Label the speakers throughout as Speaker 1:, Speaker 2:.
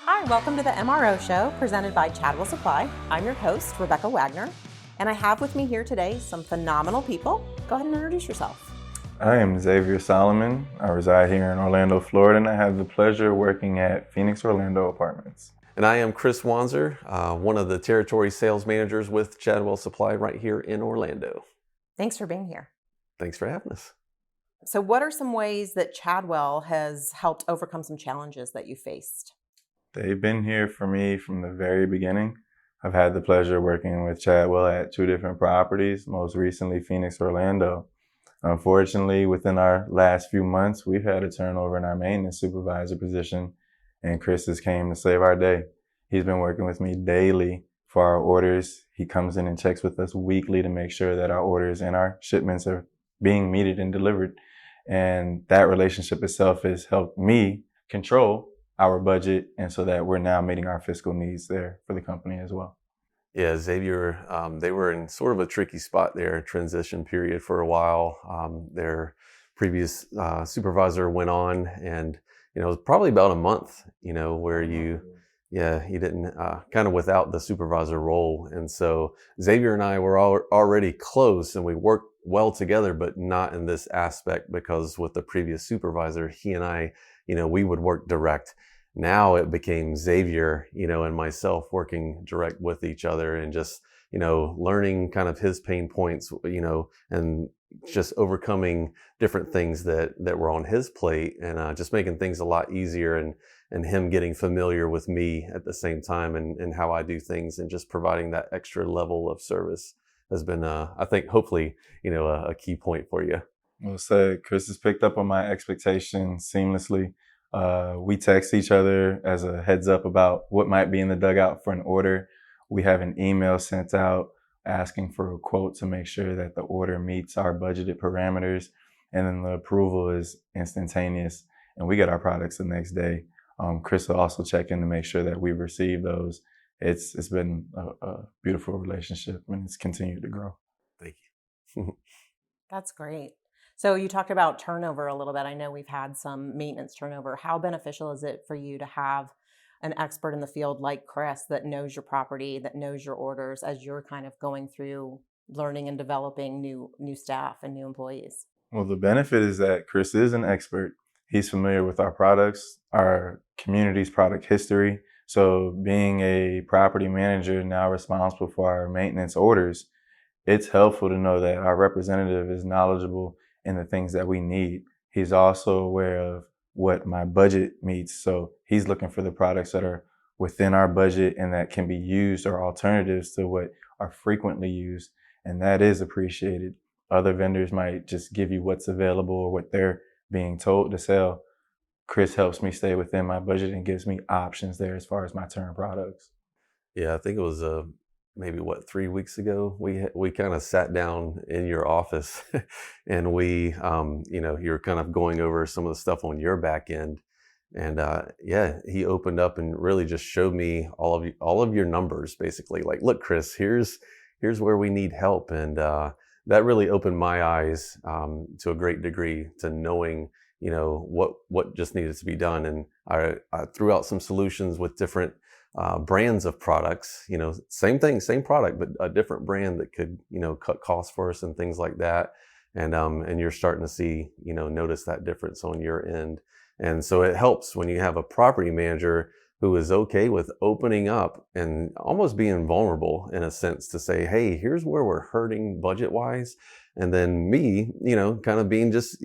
Speaker 1: Hi, welcome to the MRO show presented by Chadwell Supply. I'm your host, Rebecca Wagner, and I have with me here today some phenomenal people. Go ahead and introduce yourself.
Speaker 2: I am Zavier Solomon. I reside here in Orlando, Florida, and I have the pleasure of working at Phoenix Orlando Apartments.
Speaker 3: And I am Chris Wanzer, one of the territory sales managers with Chadwell Supply right here in Orlando.
Speaker 1: Thanks for being here.
Speaker 3: Thanks for having us.
Speaker 1: So what are some ways that Chadwell has helped overcome some challenges that you faced?
Speaker 2: They've been here for me from the very beginning. I've had the pleasure of working with Chadwell at 2 different properties, most recently Phoenix Orlando. Unfortunately, within our last few months, we've had a turnover in our maintenance supervisor position, and Chris has came to save our day. He's been working with me daily for our orders. He comes in and checks with us weekly to make sure that our orders and our shipments are being meted and delivered. And that relationship itself has helped me control our budget, and so that we're now meeting our fiscal needs there for the company as well.
Speaker 3: Yeah, Zavier, they were in sort of a tricky spot there, transition period for a while. Their previous supervisor went on, and it was probably about a month, where you didn't kind of without the supervisor role. And so Zavier and I were already close, and we worked well together, but not in this aspect, because with the previous supervisor, he and I, we would work direct. Now it became Zavier, and myself working direct with each other, and just, learning kind of his pain points, and just overcoming different things that were on his plate, and just making things a lot easier, and him getting familiar with me at the same time, and how I do things, and just providing that extra level of service has been, I think, hopefully, a key point for you.
Speaker 2: Well said. Chris has picked up on my expectations seamlessly. We text each other as a heads up about what might be in the dugout for an order. We have an email sent out asking for a quote to make sure that the order meets our budgeted parameters. And then the approval is instantaneous, and we get our products the next day. Chris will also check in to make sure that we receive those. It's been a beautiful relationship, and it's continued to grow.
Speaker 3: Thank you.
Speaker 1: That's great. So you talked about turnover a little bit. I know we've had some maintenance turnover. How beneficial is it for you to have an expert in the field like Chris that knows your property, that knows your orders, as you're kind of going through learning and developing new staff and new employees?
Speaker 2: Well, the benefit is that Chris is an expert. He's familiar with our products, our community's product history. So being a property manager now responsible for our maintenance orders, it's helpful to know that our representative is knowledgeable in the things that we need. He's also aware of what my budget meets. So he's looking for the products that are within our budget and that can be used, or alternatives to what are frequently used. And that is appreciated. Other vendors might just give you what's available or what they're being told to sell. Chris helps me stay within my budget and gives me options there as far as my turn products.
Speaker 3: Yeah, I think it was maybe 3 weeks ago, we kind of sat down in your office and we, you're kind of going over some of the stuff on your back end. And he opened up and really just showed me all of your numbers, basically. Like, look, Chris, here's where we need help. And that really opened my eyes to a great degree to knowing, what just needed to be done. And I threw out some solutions with different brands of products, same thing, same product, but a different brand that could, cut costs for us and things like that. And you're starting to see, notice that difference on your end. And so it helps when you have a property manager who is okay with opening up and almost being vulnerable in a sense to say, hey, here's where we're hurting budget wise. And then me, kind of being just,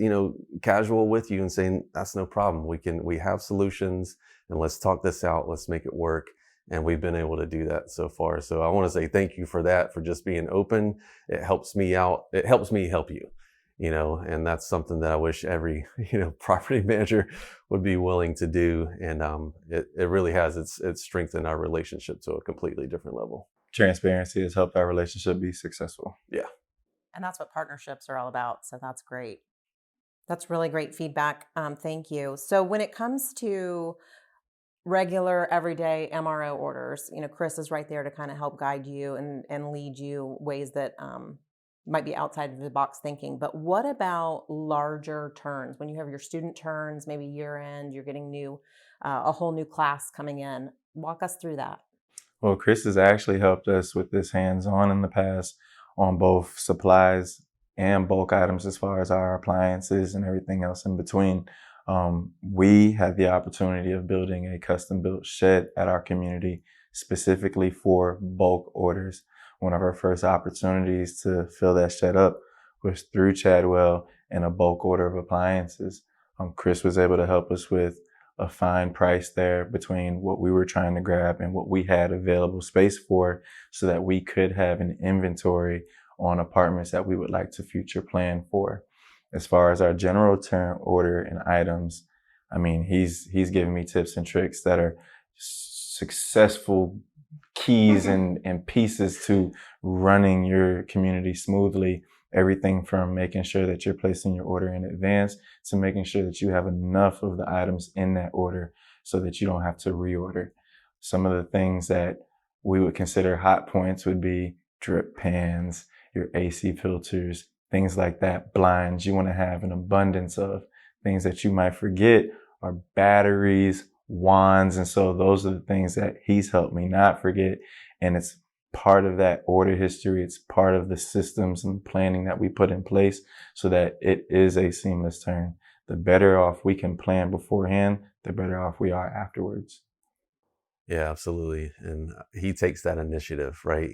Speaker 3: casual with you and saying, that's no problem. We have solutions, and let's talk this out. Let's make it work. And we've been able to do that so far. So I want to say thank you for that, for just being open. It helps me out. It helps me help you, and that's something that I wish every, property manager would be willing to do. And it really has. It's strengthened our relationship to a completely different level.
Speaker 2: Transparency has helped our relationship be successful.
Speaker 3: Yeah.
Speaker 1: And that's what partnerships are all about. So that's great. That's really great feedback. Thank you. So when it comes to regular, everyday MRO orders, Chris is right there to kind of help guide you and lead you ways that might be outside of the box thinking, but what about larger turns? When you have your student turns, maybe year end, you're getting a whole new class coming in. Walk us through that.
Speaker 2: Well, Chris has actually helped us with this hands-on in the past on both supplies and bulk items as far as our appliances and everything else in between. We had the opportunity of building a custom-built shed at our community specifically for bulk orders. One of our first opportunities to fill that shed up was through Chadwell and a bulk order of appliances. Chris was able to help us with a fine price there between what we were trying to grab and what we had available space for, so that we could have an inventory on apartments that we would like to future plan for. As far as our general turn order and items, I mean, he's giving me tips and tricks that are successful keys and pieces to running your community smoothly. Everything from making sure that you're placing your order in advance to making sure that you have enough of the items in that order so that you don't have to reorder. Some of the things that we would consider hot points would be drip pans, your AC filters, things like that. Blinds you want to have an abundance of. Things that you might forget are batteries, wands, and so those are the things that he's helped me not forget. And it's part of that order history. It's part of the systems and planning that we put in place so that it is a seamless turn. The better off we can plan beforehand, the better off we are afterwards.
Speaker 3: Yeah, absolutely. And he takes that initiative, right?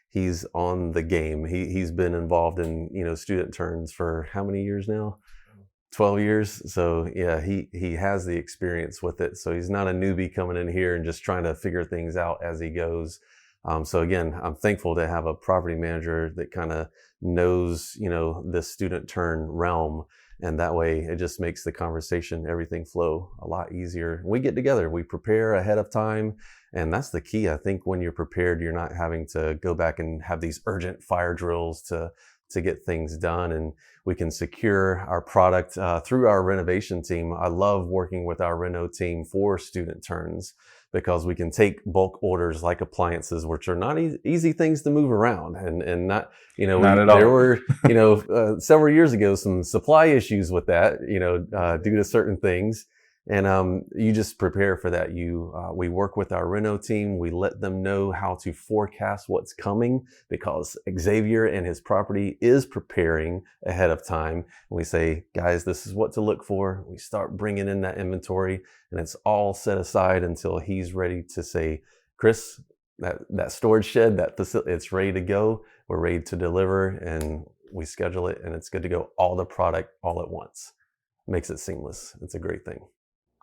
Speaker 3: He's on the game. He's been involved in, student turns for how many years now? 12 years. So yeah, he has the experience with it. So he's not a newbie coming in here and just trying to figure things out as he goes. So again, I'm thankful to have a property manager that kind of knows, this student turn realm. And that way it just makes the conversation, everything flow a lot easier. We get together, we prepare ahead of time. And that's the key. I think when you're prepared, you're not having to go back and have these urgent fire drills to get things done. And we can secure our product through our renovation team. I love working with our reno team for student turns, because we can take bulk orders like appliances, which are not easy things to move around, and not,
Speaker 2: not at all.
Speaker 3: There were, several years ago, some supply issues with that, due to certain things. And you just prepare for that. We work with our reno team. We let them know how to forecast what's coming, because Zavier and his property is preparing ahead of time. And we say, guys, this is what to look for. We start bringing in that inventory, and it's all set aside until he's ready to say, Chris, that storage shed, that facility, it's ready to go. We're ready to deliver, and we schedule it, and it's good to go. All the product all at once makes it seamless. It's a great thing.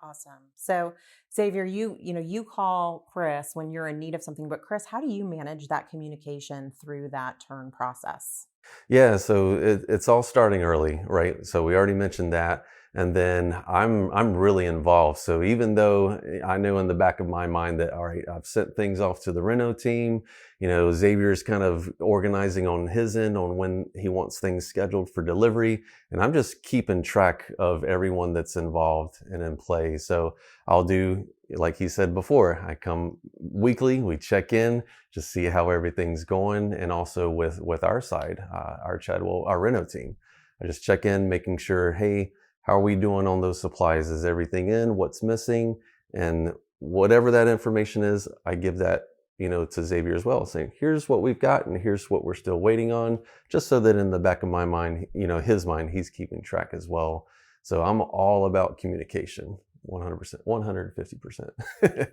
Speaker 1: Awesome. So Zavier, you call Chris when you're in need of something, but Chris, how do you manage that communication through that turn process?
Speaker 3: Yeah, so it's all starting early, right? So we already mentioned that. And then I'm really involved. So even though I know in the back of my mind that, all right, I've sent things off to the reno team, Zavier's kind of organizing on his end on when he wants things scheduled for delivery. And I'm just keeping track of everyone that's involved and in play. So I'll do, like he said before, I come weekly, we check in, just see how everything's going. And also with our side, our Chadwell, our reno team, I just check in, making sure, hey, how are we doing on those supplies? Is everything in? What's missing? And whatever that information is, I give that, to Zavier as well, saying, here's what we've got and here's what we're still waiting on, just so that in the back of my mind, his mind, he's keeping track as well. So I'm all about communication, 100%, 150%.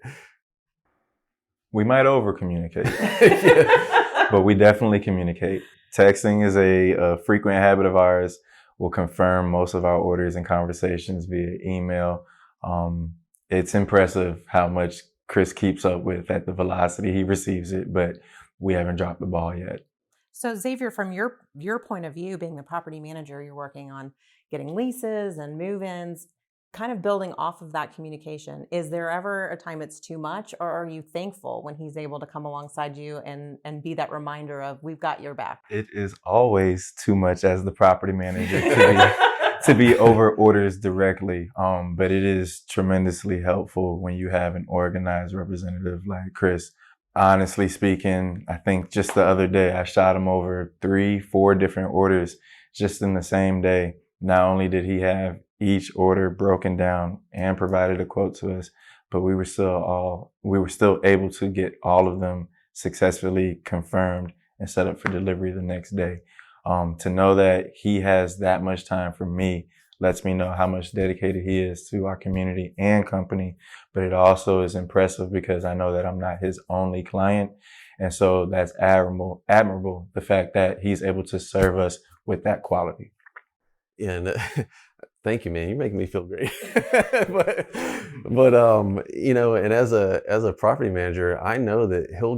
Speaker 2: We might over communicate, but we definitely communicate. Texting is a frequent habit of ours. We'll confirm most of our orders and conversations via email. It's impressive how much Chris keeps up with at the velocity he receives it, but we haven't dropped the ball yet.
Speaker 1: So Zavier, from your point of view, being the property manager, you're working on getting leases and move-ins, kind of building off of that communication. Is there ever a time it's too much, or are you thankful when he's able to come alongside you and be that reminder of, we've got your back?
Speaker 2: It is always too much as the property manager to be over orders directly. But it is tremendously helpful when you have an organized representative like Chris honestly speaking, I think just the other day I shot him over 3-4 different orders just in the same day. Not only did he have each order broken down and provided a quote to us, but we were still able to get all of them successfully confirmed and set up for delivery the next day. To know that he has that much time for me lets me know how much dedicated he is to our community and company. But it also is impressive because I know that I'm not his only client. And so that's admirable, the fact that he's able to serve us with that quality.
Speaker 3: And thank you, man. You're making me feel great. but and as a property manager, I know that he'll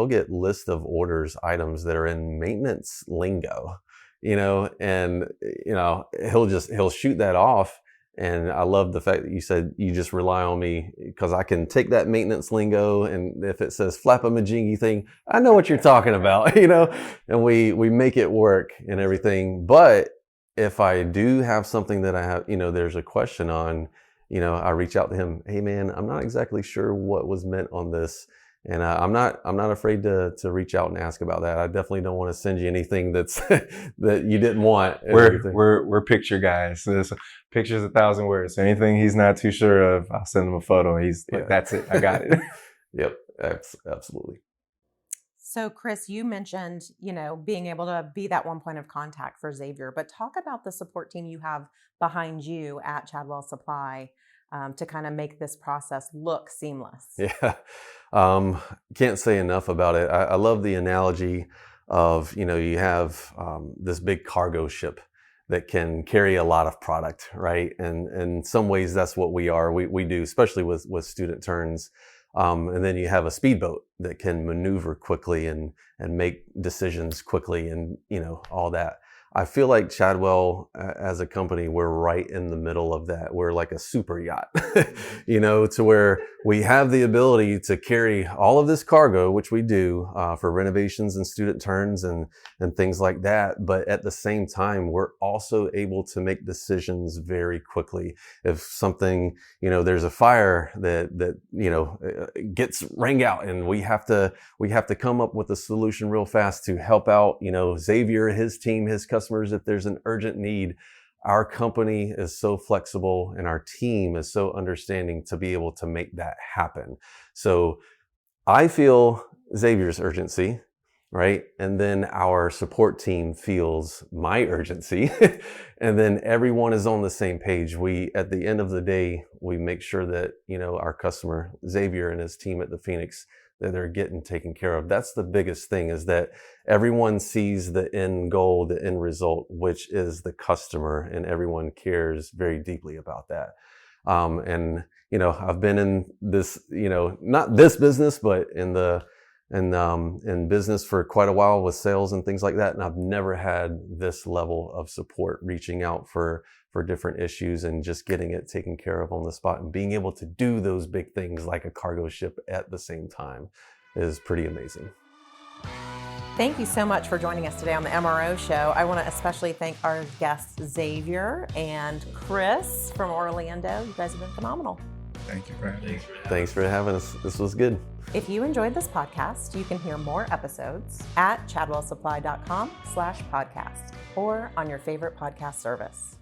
Speaker 3: get list of orders, items that are in maintenance lingo, and he'll shoot that off. And I love the fact that you said you just rely on me because I can take that maintenance lingo, and if it says flap a majingy thing, I know what you're talking about, and we make it work and everything. But if I do have something that I have, there's a question on, I reach out to him. Hey man, I'm not exactly sure what was meant on this. And I'm not afraid to reach out and ask about that. I definitely don't want to send you anything that's that you didn't want.
Speaker 2: We're picture guys. So picture's 1,000 words. So anything he's not too sure of, I'll send him a photo. He's like, that's it. I got it.
Speaker 3: Yep, absolutely.
Speaker 1: So Chris, you mentioned, being able to be that one point of contact for Zavier, but talk about the support team you have behind you at Chadwell Supply to kind of make this process look seamless.
Speaker 3: Yeah. Can't say enough about it. I love the analogy of, you have this big cargo ship that can carry a lot of product, right? And in some ways that's what we are. We do, especially with student turns. And then you have a speedboat that can maneuver quickly and make decisions quickly and, all that. I feel like Chadwell as a company, we're right in the middle of that. We're like a super yacht, to where we have the ability to carry all of this cargo, which we do for renovations and student turns and things like that. But at the same time, we're also able to make decisions very quickly. If something, there's a fire that gets rang out and we have to come up with a solution real fast to help out, Zavier, his team, his customers, if there's an urgent need. Our company is so flexible and our team is so understanding to be able to make that happen. So I feel Zavier's urgency, right? And then our support team feels my urgency. And then everyone is on the same page. At the end of the day, we make sure that, our customer, Zavier and his team at the Phoenix, that they're getting taken care of. That's the biggest thing, is that everyone sees the end goal, the end result, which is the customer, and everyone cares very deeply about that. I've been in this, not this business, but in business for quite a while with sales and things like that. And I've never had this level of support, reaching out for different issues and just getting it taken care of on the spot, and being able to do those big things like a cargo ship at the same time is pretty amazing.
Speaker 1: Thank you so much for joining us today on the MRO show. I want to especially thank our guests, Zavier and Chris from Orlando. You guys have been phenomenal.
Speaker 2: Thank you for having me.
Speaker 3: Thanks for having us. This was good.
Speaker 1: If you enjoyed this podcast, you can hear more episodes at chadwellsupply.com/podcast or on your favorite podcast service.